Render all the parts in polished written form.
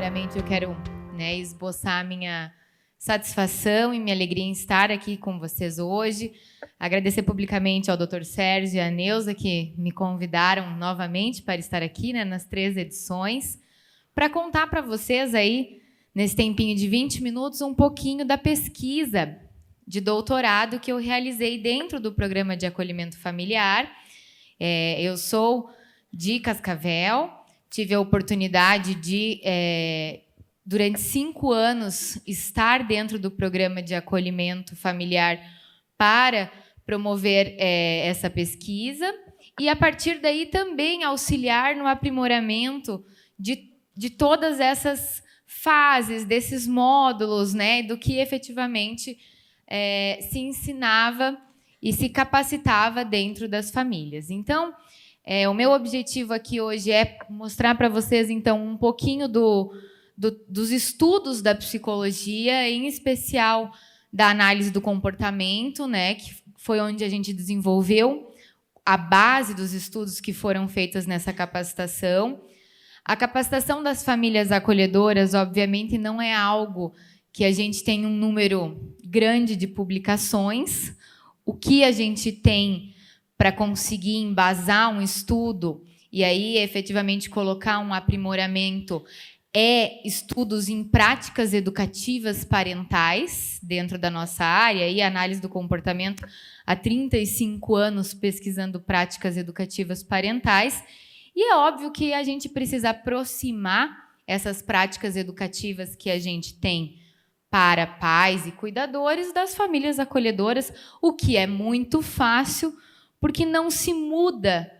Primeiramente, eu quero, esboçar a minha satisfação e minha alegria em estar aqui com vocês hoje. Agradecer publicamente ao Dr. Sérgio e à Neuza, que me convidaram novamente para estar aqui, nas 3 edições, para contar para vocês aí, nesse tempinho de 20 minutos, um pouquinho da pesquisa de doutorado que eu realizei dentro do programa de acolhimento familiar. Eu sou de Cascavel, tive a oportunidade de, durante 5 anos, estar dentro do programa de acolhimento familiar para promover essa pesquisa e, a partir daí, também auxiliar no aprimoramento de todas essas fases, desses módulos, do que efetivamente se ensinava e se capacitava dentro das famílias. Então, o meu objetivo aqui hoje é mostrar para vocês, então, um pouquinho dos estudos da psicologia, em especial da análise do comportamento, que foi onde a gente desenvolveu a base dos estudos que foram feitos nessa capacitação. A capacitação das famílias acolhedoras, obviamente, não é algo que a gente tem um número grande de publicações. O que a gente tem para conseguir embasar um estudo e aí efetivamente colocar um aprimoramento estudos em práticas educativas parentais dentro da nossa área e análise do comportamento há 35 anos pesquisando práticas educativas parentais. E é óbvio que a gente precisa aproximar essas práticas educativas que a gente tem para pais e cuidadores das famílias acolhedoras, o que é muito fácil, porque não se muda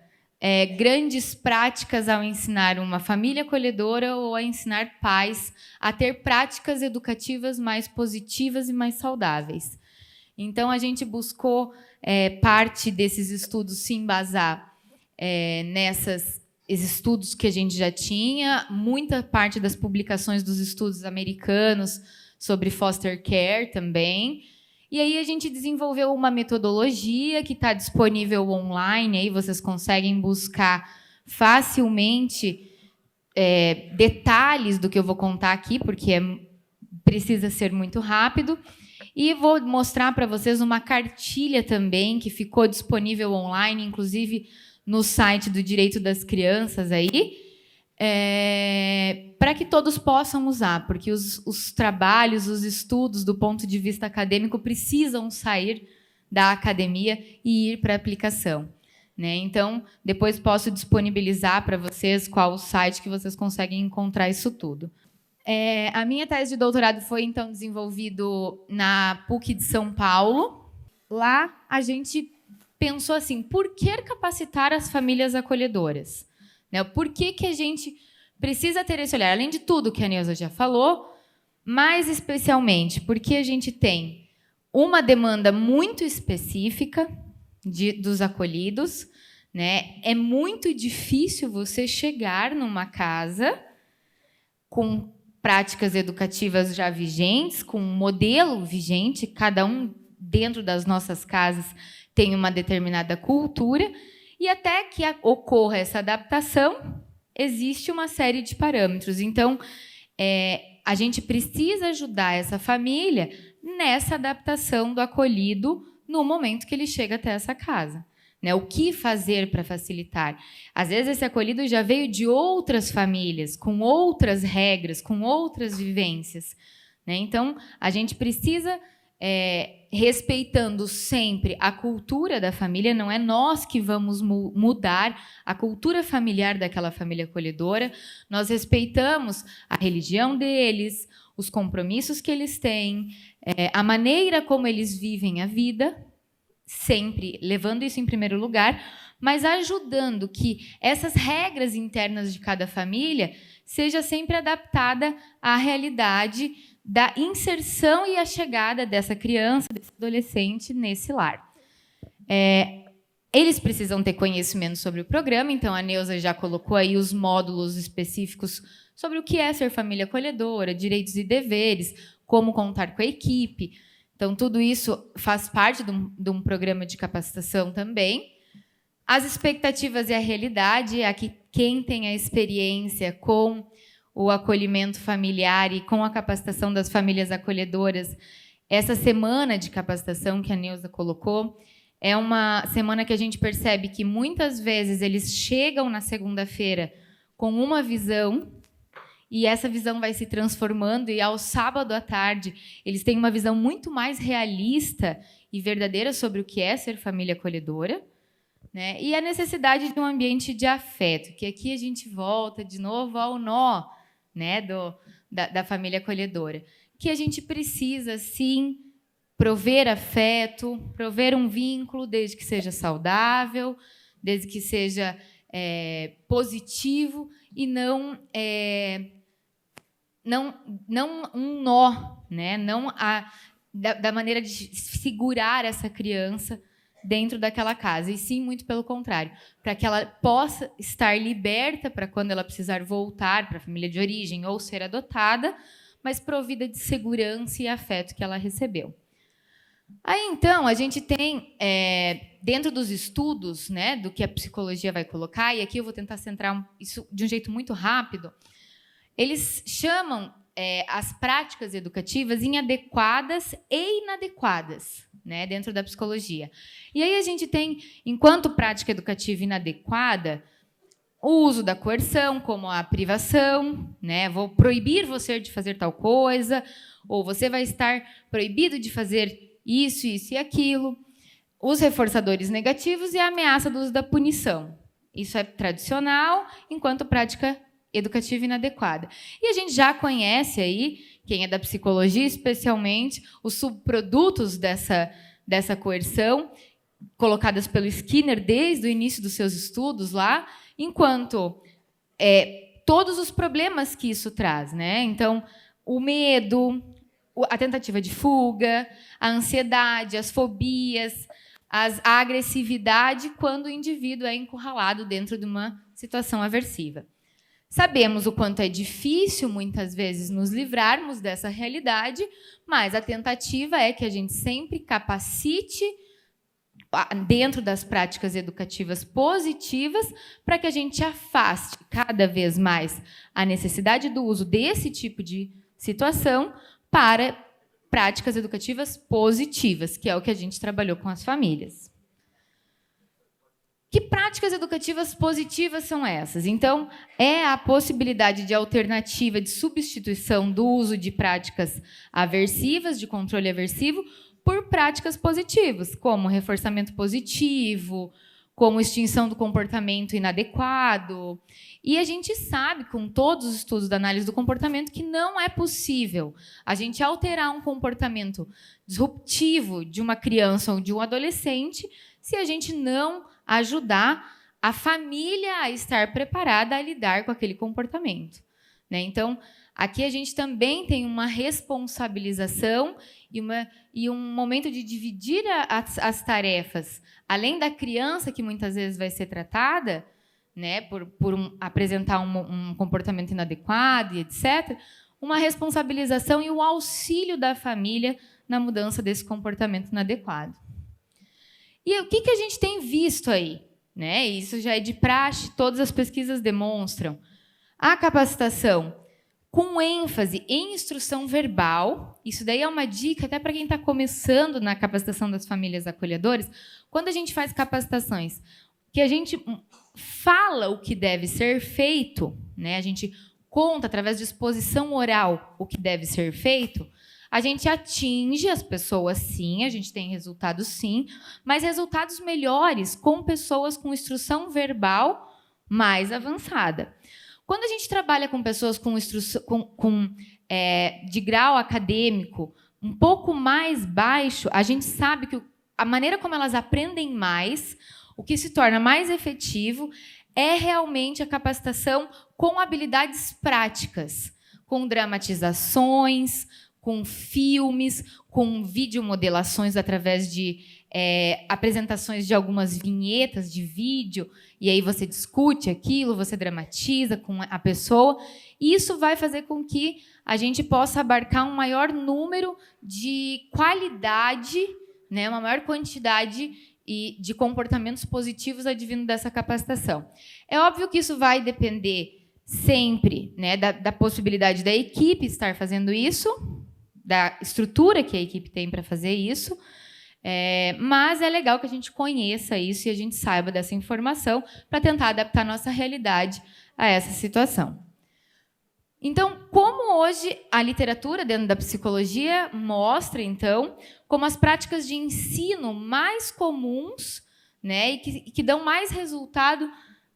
grandes práticas ao ensinar uma família acolhedora ou a ensinar pais a ter práticas educativas mais positivas e mais saudáveis. Então, a gente buscou parte desses estudos se embasar nesses estudos que a gente já tinha, muita parte das publicações dos estudos americanos sobre foster care também. E aí a gente desenvolveu uma metodologia que está disponível online, aí vocês conseguem buscar facilmente detalhes do que eu vou contar aqui, porque precisa ser muito rápido. E vou mostrar para vocês uma cartilha também, que ficou disponível online, inclusive no site do Direito das Crianças, aí, para que todos possam usar, porque os trabalhos, os estudos, do ponto de vista acadêmico, precisam sair da academia e ir para a aplicação. Então, depois posso disponibilizar para vocês qual o site que vocês conseguem encontrar isso tudo. A minha tese de doutorado foi, então, desenvolvido na PUC de São Paulo. Lá, a gente pensou assim, por que capacitar as famílias acolhedoras? Por que a gente precisa ter esse olhar? Além de tudo que a Neuza já falou, mais especialmente porque a gente tem uma demanda muito específica dos acolhidos. É muito difícil você chegar numa casa com práticas educativas já vigentes, com um modelo vigente, cada um dentro das nossas casas tem uma determinada cultura, e até que ocorra essa adaptação, existe uma série de parâmetros. Então, a gente precisa ajudar essa família nessa adaptação do acolhido no momento que ele chega até essa casa. O que fazer para facilitar? Às vezes, esse acolhido já veio de outras famílias, com outras regras, com outras vivências. Então, a gente precisa, respeitando sempre a cultura da família, não é nós que vamos mudar a cultura familiar daquela família acolhedora, nós respeitamos a religião deles, os compromissos que eles têm, a maneira como eles vivem a vida, sempre levando isso em primeiro lugar, mas ajudando que essas regras internas de cada família seja sempre adaptada à realidade da inserção e a chegada dessa criança, desse adolescente nesse lar. Eles precisam ter conhecimento sobre o programa, então a Neuza já colocou aí os módulos específicos sobre o que é ser família acolhedora, direitos e deveres, como contar com a equipe. Então, tudo isso faz parte de um programa de capacitação também. As expectativas e a realidade é que quem tem a experiência com o acolhimento familiar e com a capacitação das famílias acolhedoras, essa semana de capacitação que a Neuza colocou é uma semana que a gente percebe que muitas vezes eles chegam na segunda-feira com uma visão e essa visão vai se transformando e ao sábado à tarde eles têm uma visão muito mais realista e verdadeira sobre o que é ser família acolhedora, né? E a necessidade de um ambiente de afeto, que aqui a gente volta de novo ao nó, né, da família acolhedora, que a gente precisa, sim, prover afeto, prover um vínculo, desde que seja saudável, desde que seja positivo e não um nó, né? Não da maneira de segurar essa criança dentro daquela casa, e sim, muito pelo contrário, para que ela possa estar liberta para quando ela precisar voltar para a família de origem ou ser adotada, mas provida de segurança e afeto que ela recebeu. Aí, então, a gente tem, dentro dos estudos, né, do que a psicologia vai colocar, e aqui eu vou tentar centrar isso de um jeito muito rápido, eles chamam as práticas educativas inadequadas e inadequadas, né, dentro da psicologia. E aí a gente tem, enquanto prática educativa inadequada, o uso da coerção, como a privação, né, vou proibir você de fazer tal coisa, ou você vai estar proibido de fazer isso, isso e aquilo. Os reforçadores negativos e a ameaça do uso da punição. Isso é tradicional, enquanto prática educativa inadequada. E a gente já conhece aí, quem é da psicologia especialmente, os subprodutos dessa coerção, colocadas pelo Skinner desde o início dos seus estudos lá, enquanto todos os problemas que isso traz, né? Então, o medo, a tentativa de fuga, a ansiedade, as fobias, a agressividade quando o indivíduo é encurralado dentro de uma situação aversiva. Sabemos o quanto é difícil, muitas vezes, nos livrarmos dessa realidade, mas a tentativa é que a gente sempre capacite dentro das práticas educativas positivas para que a gente afaste cada vez mais a necessidade do uso desse tipo de situação para práticas educativas positivas, que é o que a gente trabalhou com as famílias. Que práticas educativas positivas são essas? Então, é a possibilidade de alternativa de substituição do uso de práticas aversivas, de controle aversivo, por práticas positivas, como reforçamento positivo, como extinção do comportamento inadequado. E a gente sabe, com todos os estudos da análise do comportamento, que não é possível a gente alterar um comportamento disruptivo de uma criança ou de um adolescente se a gente não ajudar a família a estar preparada a lidar com aquele comportamento, né? Então, aqui a gente também tem uma responsabilização e um momento de dividir as tarefas, além da criança, que muitas vezes vai ser tratada, né, por apresentar um comportamento inadequado e etc., uma responsabilização e o auxílio da família na mudança desse comportamento inadequado. E o que a gente tem visto aí? Né? Isso já é de praxe, todas as pesquisas demonstram. A capacitação com ênfase em instrução verbal, isso daí é uma dica até para quem está começando na capacitação das famílias acolhedoras, quando a gente faz capacitações, que a gente fala o que deve ser feito, né? A gente conta através de exposição oral o que deve ser feito, a gente atinge as pessoas, sim, a gente tem resultados, sim, mas resultados melhores com pessoas com instrução verbal mais avançada. Quando a gente trabalha com pessoas de grau acadêmico um pouco mais baixo, a gente sabe que a maneira como elas aprendem mais, o que se torna mais efetivo, é realmente a capacitação com habilidades práticas, com dramatizações, com filmes, com videomodelações através de apresentações de algumas vinhetas de vídeo, e aí você discute aquilo, você dramatiza com a pessoa, e isso vai fazer com que a gente possa abarcar um maior número de qualidade, né, uma maior quantidade de comportamentos positivos advindo dessa capacitação. É óbvio que isso vai depender sempre, né, da possibilidade da equipe estar fazendo isso, da estrutura que a equipe tem para fazer isso, mas é legal que a gente conheça isso e a gente saiba dessa informação para tentar adaptar a nossa realidade a essa situação. Então, como hoje a literatura dentro da psicologia mostra, então, como as práticas de ensino mais comuns, né, e que dão mais resultado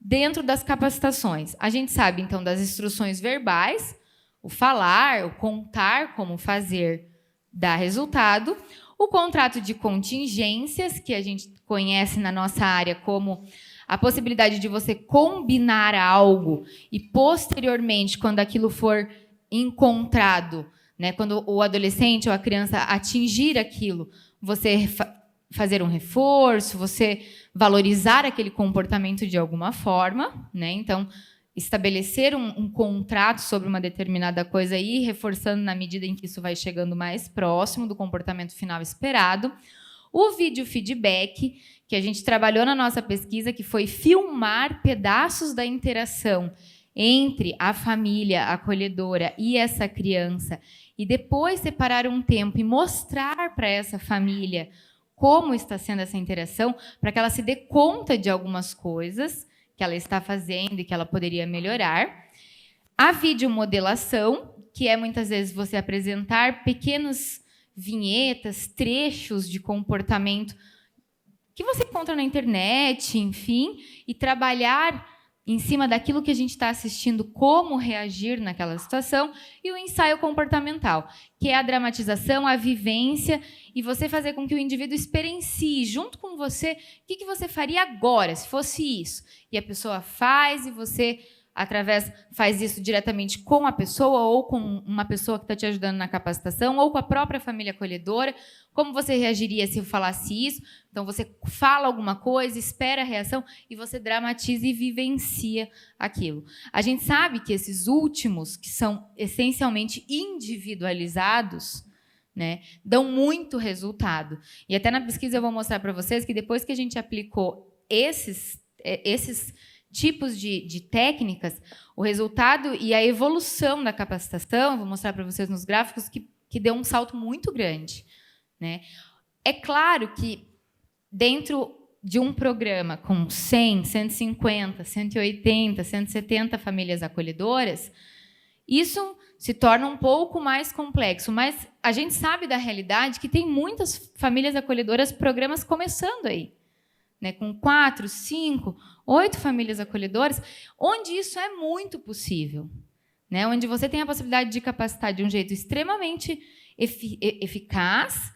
dentro das capacitações. A gente sabe, então, das instruções verbais, o falar, o contar como fazer dá resultado, o contrato de contingências, que a gente conhece na nossa área como a possibilidade de você combinar algo e, posteriormente, quando aquilo for encontrado, né, quando o adolescente ou a criança atingir aquilo, você fazer um reforço, você valorizar aquele comportamento de alguma forma, né? Então, estabelecer um contrato sobre uma determinada coisa e ir reforçando na medida em que isso vai chegando mais próximo do comportamento final esperado. O vídeo feedback, que a gente trabalhou na nossa pesquisa, que foi filmar pedaços da interação entre a família acolhedora e essa criança, e depois separar um tempo e mostrar para essa família como está sendo essa interação, para que ela se dê conta de algumas coisas que ela está fazendo e que ela poderia melhorar. A videomodelação, que é muitas vezes você apresentar pequenas vinhetas, trechos de comportamento que você encontra na internet, enfim, e trabalhar em cima daquilo que a gente está assistindo, como reagir naquela situação, e o ensaio comportamental, que é a dramatização, a vivência, e você fazer com que o indivíduo experiencie, junto com você, o que você faria agora, se fosse isso. E a pessoa faz, e você, faz isso diretamente com a pessoa, ou com uma pessoa que está te ajudando na capacitação, ou com a própria família acolhedora. Como você reagiria se eu falasse isso? Então, você fala alguma coisa, espera a reação, e você dramatiza e vivencia aquilo. A gente sabe que esses últimos, que são essencialmente individualizados, né, dão muito resultado. E até na pesquisa eu vou mostrar para vocês que depois que a gente aplicou esses tipos de técnicas, o resultado e a evolução da capacitação, eu vou mostrar para vocês nos gráficos, que deu um salto muito grande, né? É claro que dentro de um programa com 100, 150, 180, 170 famílias acolhedoras, isso se torna um pouco mais complexo, mas a gente sabe da realidade que tem muitas famílias acolhedoras, programas começando aí, né, com 4, 5, 8 famílias acolhedoras, onde isso é muito possível, né, onde você tem a possibilidade de capacitar de um jeito extremamente eficaz,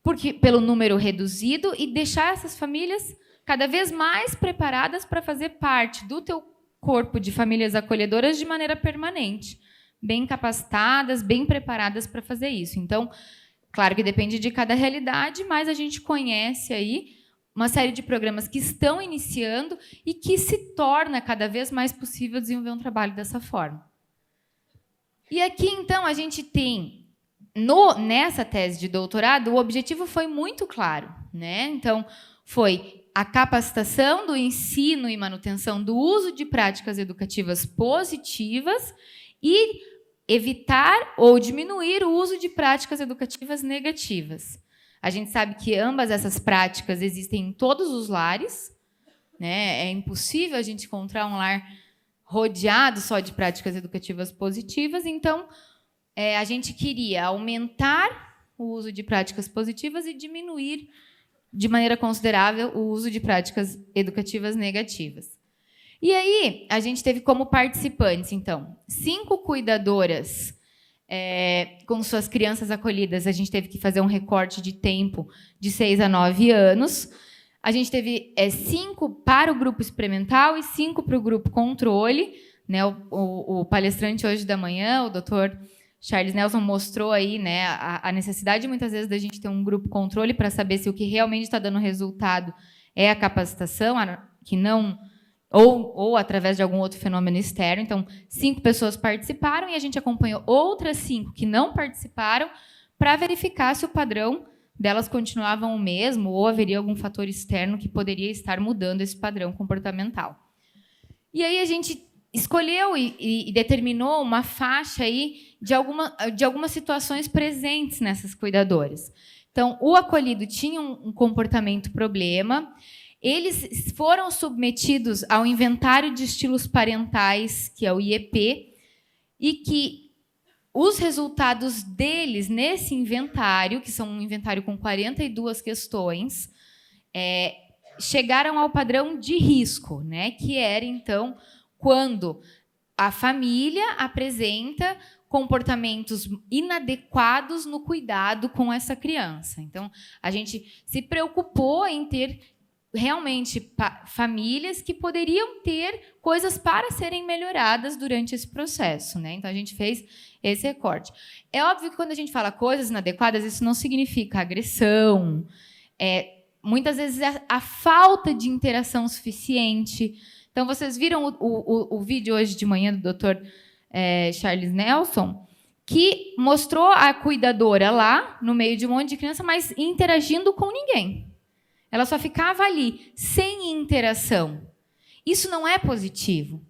porque pelo número reduzido, e deixar essas famílias cada vez mais preparadas para fazer parte do teu corpo de famílias acolhedoras de maneira permanente, bem capacitadas, bem preparadas para fazer isso. Então, claro que depende de cada realidade, mas a gente conhece aí uma série de programas que estão iniciando e que se torna cada vez mais possível desenvolver um trabalho dessa forma. E aqui, então, a gente tem, nessa tese de doutorado, o objetivo foi muito claro, né? Então, foi a capacitação do ensino e manutenção do uso de práticas educativas positivas e evitar ou diminuir o uso de práticas educativas negativas. A gente sabe que ambas essas práticas existem em todos os lares, né? É impossível a gente encontrar um lar rodeado só de práticas educativas positivas, então a gente queria aumentar o uso de práticas positivas e diminuir de maneira considerável o uso de práticas educativas negativas. E aí, a gente teve como participantes, então, 5 cuidadoras com suas crianças acolhidas. A gente teve que fazer um recorte de tempo de 6 a 9 anos. A gente teve 5 para o grupo experimental e 5 para o grupo controle, né? O palestrante hoje da manhã, o doutor Charles Nelson, mostrou aí, né, a necessidade, muitas vezes, da gente ter um grupo controle para saber se o que realmente está dando resultado é a capacitação, que não... Ou através de algum outro fenômeno externo. Então, 5 pessoas participaram e a gente acompanhou outras 5 que não participaram para verificar se o padrão delas continuava o mesmo ou haveria algum fator externo que poderia estar mudando esse padrão comportamental. E aí a gente escolheu e determinou uma faixa aí de algumas situações presentes nessas cuidadoras. Então, o acolhido tinha um comportamento problema, eles foram submetidos ao inventário de estilos parentais, que é o IEP, e que os resultados deles nesse inventário, que são um inventário com 42 questões, chegaram ao padrão de risco, né? Que era, então, quando a família apresenta comportamentos inadequados no cuidado com essa criança. Então, a gente se preocupou em ter realmente famílias que poderiam ter coisas para serem melhoradas durante esse processo, né? Então, a gente fez esse recorte. É óbvio que, quando a gente fala coisas inadequadas, isso não significa agressão. Muitas vezes a falta de interação suficiente. Então, vocês viram o vídeo hoje de manhã do Dr. Charles Nelson, que mostrou a cuidadora lá, no meio de um monte de criança, mas interagindo com ninguém. Ela só ficava ali, sem interação. Isso não é positivo,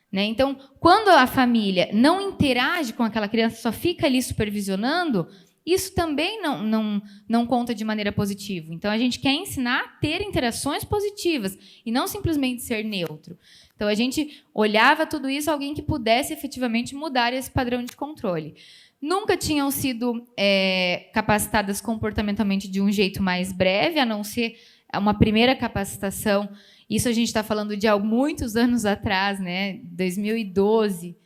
né? Então, quando a família não interage com aquela criança, só fica ali supervisionando, isso também não conta de maneira positiva. Então, a gente quer ensinar a ter interações positivas e não simplesmente ser neutro. Então, a gente olhava tudo isso, alguém que pudesse efetivamente mudar esse padrão de controle. Nunca tinham sido capacitadas comportamentalmente de um jeito mais breve, a não ser uma primeira capacitação. Isso a gente está falando de há muitos anos atrás, né? 2012,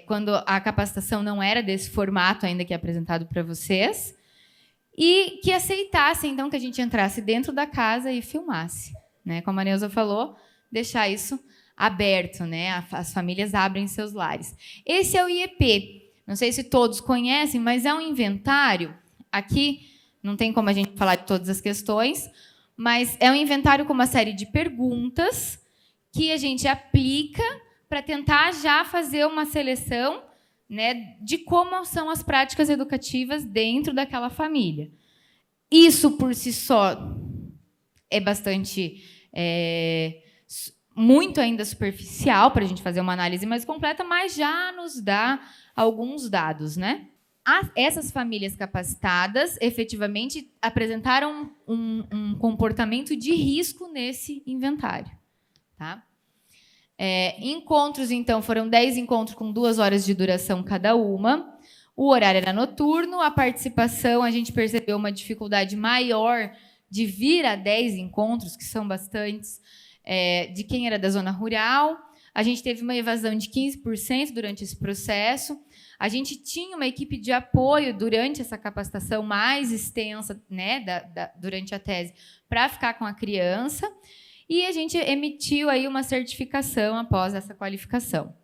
quando a capacitação não era desse formato ainda que é apresentado para vocês, e que aceitasse, então, que a gente entrasse dentro da casa e filmasse, né? Como a Neuza falou, deixar isso aberto, né? As famílias abrem seus lares. Esse é o IEP. Não sei se todos conhecem, mas é um inventário. Aqui não tem como a gente falar de todas as questões, mas é um inventário com uma série de perguntas que a gente aplica para tentar já fazer uma seleção, né, de como são as práticas educativas dentro daquela família. Isso, por si só, é bastante... muito ainda superficial para a gente fazer uma análise mais completa, mas já nos dá alguns dados, né? Essas famílias capacitadas efetivamente apresentaram um comportamento de risco nesse inventário, tá? Encontros, então, foram 10 encontros com 2 horas de duração cada uma. O horário era noturno. A participação, a gente percebeu uma dificuldade maior de vir a 10 encontros, que são bastantes, de quem era da zona rural. A gente teve uma evasão de 15% durante esse processo. A gente tinha uma equipe de apoio durante essa capacitação mais extensa, né, durante a tese, para ficar com a criança. E a gente emitiu aí uma certificação após essa qualificação.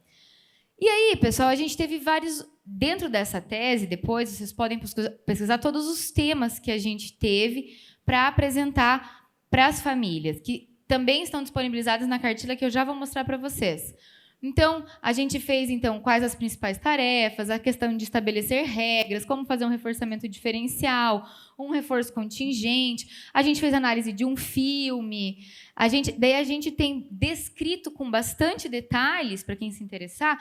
E aí, pessoal, a gente teve vários... Dentro dessa tese, depois, vocês podem pesquisar todos os temas que a gente teve para apresentar para as famílias, que também estão disponibilizadas na cartilha que eu já vou mostrar para vocês. Então, a gente fez, então, quais as principais tarefas, a questão de estabelecer regras, como fazer um reforçamento diferencial, um reforço contingente. A gente fez análise de um filme. Daí a gente tem descrito com bastante detalhes, para quem se interessar,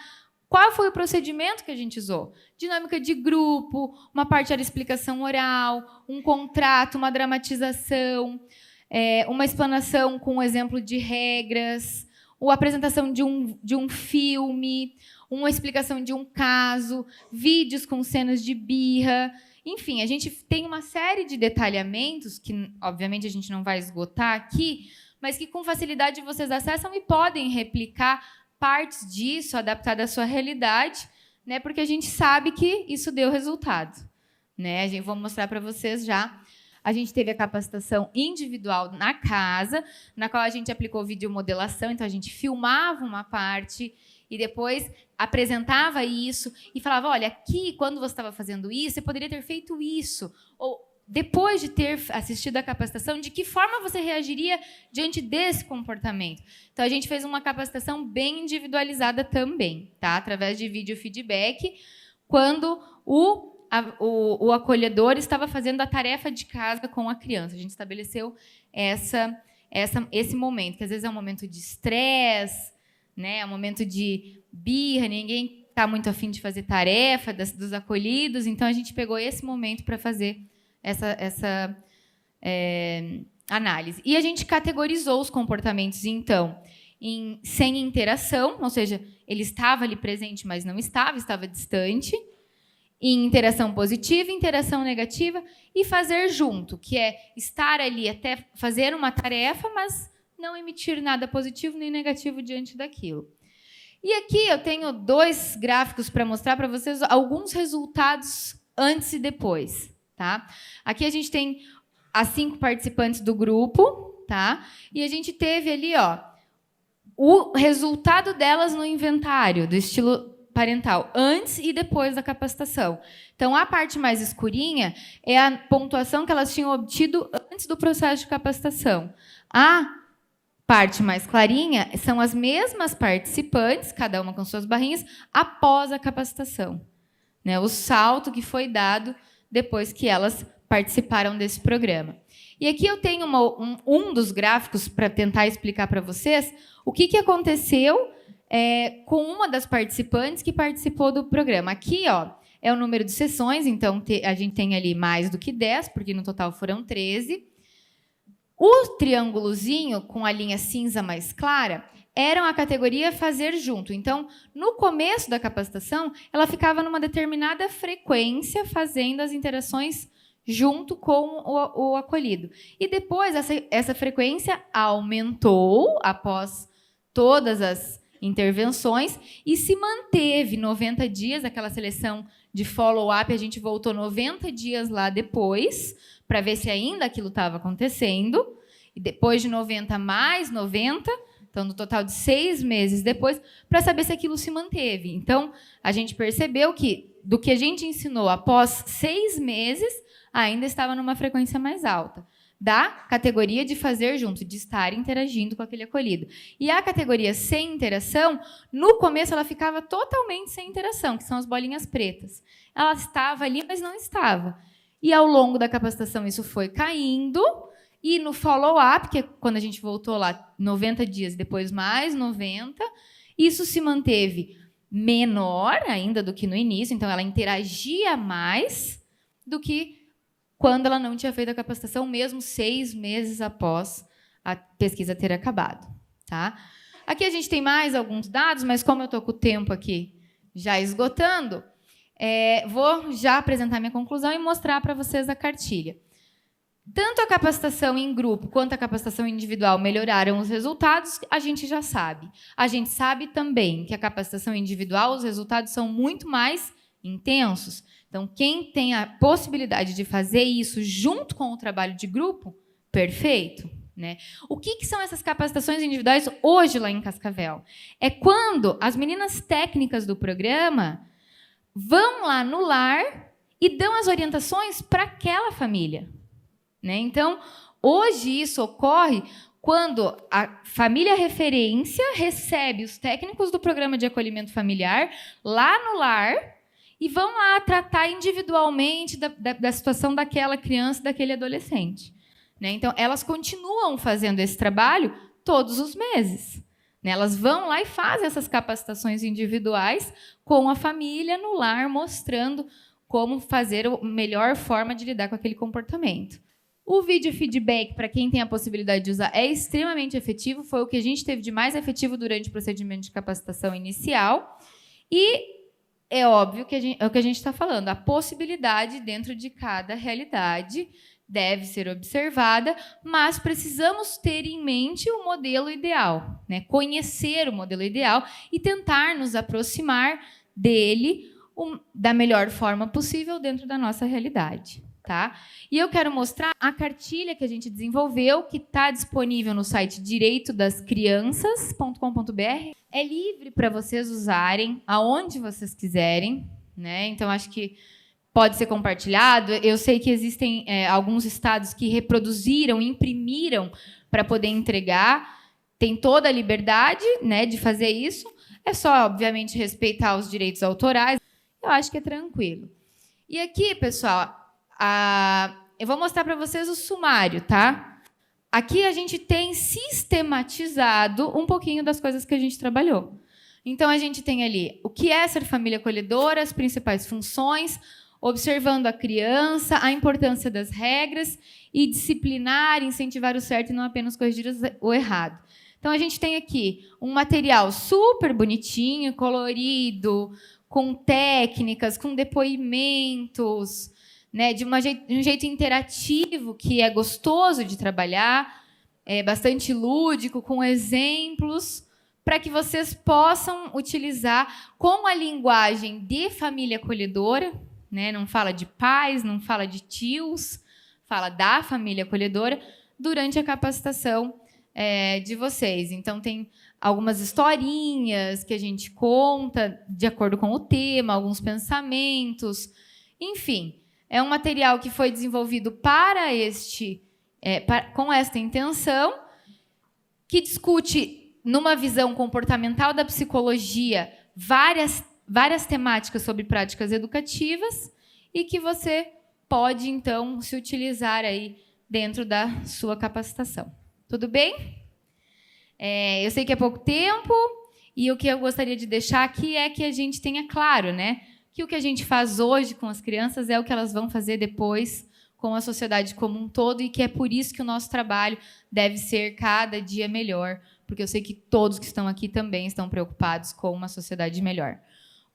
qual foi o procedimento que a gente usou. Dinâmica de grupo, uma parte era explicação oral, um contrato, uma dramatização, uma explanação com um exemplo de regras, ou a apresentação de um filme, uma explicação de um caso, vídeos com cenas de birra. Enfim, a gente tem uma série de detalhamentos que, obviamente, a gente não vai esgotar aqui, mas que, com facilidade, vocês acessam e podem replicar partes disso, adaptar à sua realidade, né? Porque a gente sabe que isso deu resultado, né? Vou mostrar para vocês já. A gente teve a capacitação individual na casa, na qual a gente aplicou videomodelação, então a gente filmava uma parte e depois apresentava isso e falava, olha, aqui, quando você estava fazendo isso, você poderia ter feito isso. Ou, depois de ter assistido a capacitação, de que forma você reagiria diante desse comportamento? Então, a gente fez uma capacitação bem individualizada também, tá? Através de vídeo feedback, quando o acolhedor estava fazendo a tarefa de casa com a criança. A gente estabeleceu esse momento, que às vezes é um momento de estresse, né? É um momento de birra, ninguém está muito afim de fazer tarefa dos acolhidos, então a gente pegou esse momento para fazer essa análise. E a gente categorizou os comportamentos, então, sem interação, ou seja, ele estava ali presente, mas não estava distante, em interação positiva, interação negativa, e fazer junto, que é estar ali até fazer uma tarefa, mas não emitir nada positivo nem negativo diante daquilo. E aqui eu tenho 2 gráficos para mostrar para vocês alguns resultados antes e depois. Tá? Aqui a gente tem as 5 participantes do grupo, tá? E a gente teve ali, ó, o resultado delas no inventário do estilo parental, antes e depois da capacitação. Então, a parte mais escurinha é a pontuação que elas tinham obtido antes do processo de capacitação. A parte mais clarinha são as mesmas participantes, cada uma com suas barrinhas, após a capacitação, né? O salto que foi dado depois que elas participaram desse programa. E aqui eu tenho um dos gráficos para tentar explicar para vocês o que aconteceu com uma das participantes que participou do programa. Aqui, ó, é o número de sessões, então a gente tem ali mais do que 10, porque no total foram 13. O triângulozinho com a linha cinza mais clara eram a categoria fazer junto. Então, no começo da capacitação, ela ficava numa determinada frequência fazendo as interações junto com o acolhido. E depois essa frequência aumentou após todas as intervenções e se manteve 90 dias, aquela seleção de follow-up, a gente voltou 90 dias lá depois, para ver se ainda aquilo estava acontecendo, e depois de 90 mais 90, então no total de 6 meses depois, para saber se aquilo se manteve. Então, a gente percebeu que, do que a gente ensinou após 6 meses, ainda estava numa frequência mais alta, da categoria de fazer junto, de estar interagindo com aquele acolhido. E a categoria sem interação, no começo ela ficava totalmente sem interação, que são as bolinhas pretas. Ela estava ali, mas não estava. E ao longo da capacitação isso foi caindo, e no follow-up, que é quando a gente voltou lá 90 dias, depois mais 90, isso se manteve menor ainda do que no início, então ela interagia mais do que quando ela não tinha feito a capacitação, mesmo 6 meses após a pesquisa ter acabado. Tá? Aqui a gente tem mais alguns dados, mas como eu estou com o tempo aqui já esgotando, vou já apresentar minha conclusão e mostrar para vocês a cartilha. Tanto a capacitação em grupo quanto a capacitação individual melhoraram os resultados, a gente já sabe. A gente sabe também que a capacitação individual, os resultados são muito mais intensos. Então, quem tem a possibilidade de fazer isso junto com o trabalho de grupo, perfeito. Né? O que são essas capacitações individuais hoje lá em Cascavel? É quando as meninas técnicas do programa vão lá no lar e dão as orientações para aquela família. Né? Então, hoje isso ocorre quando a família referência recebe os técnicos do programa de acolhimento familiar lá no lar e vão lá tratar individualmente da situação daquela criança, daquele adolescente. Né? Então, elas continuam fazendo esse trabalho todos os meses. Né? Elas vão lá e fazem essas capacitações individuais com a família no lar, mostrando como fazer a melhor forma de lidar com aquele comportamento. O vídeo feedback, para quem tem a possibilidade de usar, é extremamente efetivo. Foi o que a gente teve de mais efetivo durante o procedimento de capacitação inicial. E é óbvio que é o que a gente está falando. A possibilidade dentro de cada realidade deve ser observada, mas precisamos ter em mente o modelo ideal, né? Conhecer o modelo ideal e tentar nos aproximar dele da melhor forma possível dentro da nossa realidade. Tá? E eu quero mostrar a cartilha que a gente desenvolveu, que está disponível no site direitodascrianças.com.br. É livre para vocês usarem aonde vocês quiserem. Né? Então, acho que pode ser compartilhado. Eu sei que existem alguns estados que reproduziram, imprimiram para poder entregar. Tem toda a liberdade, né, de fazer isso. É só, obviamente, respeitar os direitos autorais. Eu acho que é tranquilo. E aqui, pessoal, eu vou mostrar para vocês o sumário, tá? aqui a gente tem sistematizado um pouquinho das coisas que a gente trabalhou. Então, a gente tem ali o que é ser família acolhedora, as principais funções, observando a criança, a importância das regras e disciplinar, incentivar o certo e não apenas corrigir o errado. Então, a gente tem aqui um material super bonitinho, colorido, com técnicas, com depoimentos, né, de um jeito interativo, que é gostoso de trabalhar, é bastante lúdico, com exemplos, para que vocês possam utilizar com a linguagem de família acolhedora, né, não fala de pais, não fala de tios, fala da família acolhedora, durante a capacitação de vocês. Então, tem algumas historinhas que a gente conta de acordo com o tema, alguns pensamentos, enfim. É um material que foi desenvolvido para com esta intenção, que discute, numa visão comportamental da psicologia, várias temáticas sobre práticas educativas e que você pode, então, se utilizar aí dentro da sua capacitação. Tudo bem? Eu sei que é pouco tempo e o que eu gostaria de deixar aqui é que a gente tenha claro, né, que o que a gente faz hoje com as crianças é o que elas vão fazer depois com a sociedade como um todo e que é por isso que o nosso trabalho deve ser cada dia melhor, porque eu sei que todos que estão aqui também estão preocupados com uma sociedade melhor.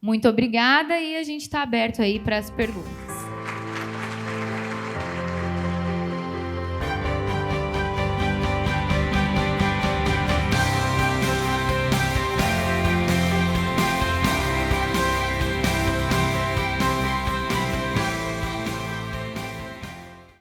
Muito obrigada e a gente está aberto aí para as perguntas.